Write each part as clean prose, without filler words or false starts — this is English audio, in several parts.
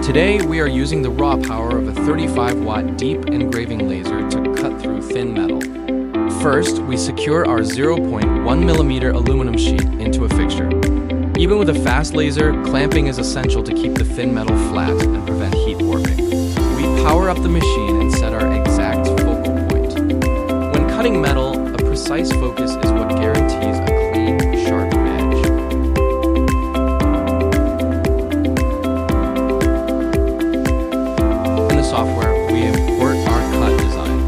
Today, we are using the raw power of a 35-watt deep-engraving laser to cut through thin metal. First, we secure our 0.1mm aluminum sheet into a fixture. Even with a fast laser, clamping is essential to keep the thin metal flat and prevent heat warping. We power up the machine and set our exact focal point. When cutting metal, a precise focus is what guarantees a clean, sharp edge. In the software, we import our cut design.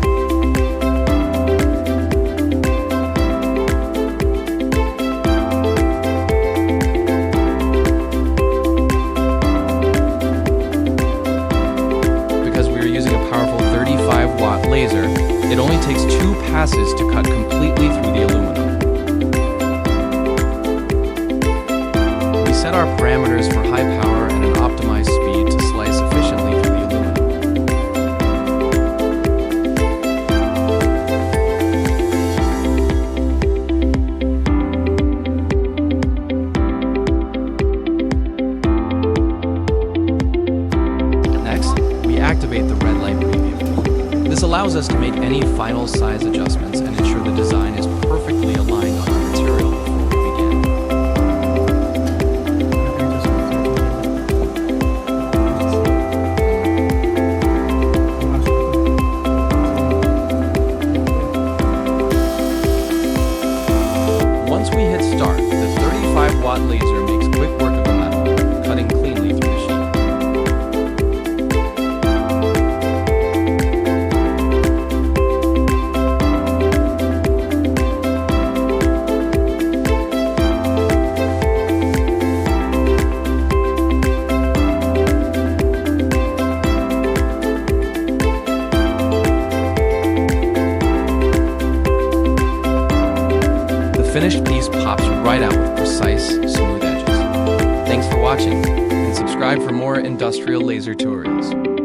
Because we are using a powerful 35-watt laser, it only takes 2 passes to cut completely through the aluminum. We set our parameters for high power and an optimized speed to slice efficiently through the aluminum. Next, we activate the red light preview. This allows us to make any final size adjustments and ensure the design is perfectly aligned on our material before we begin. Once we hit start, the 35-watt laser makes quick work of the metal, cutting cleanly through the sheet. The finished piece pops right out with precise, smooth edges. Thanks for watching, and subscribe for more industrial laser tutorials.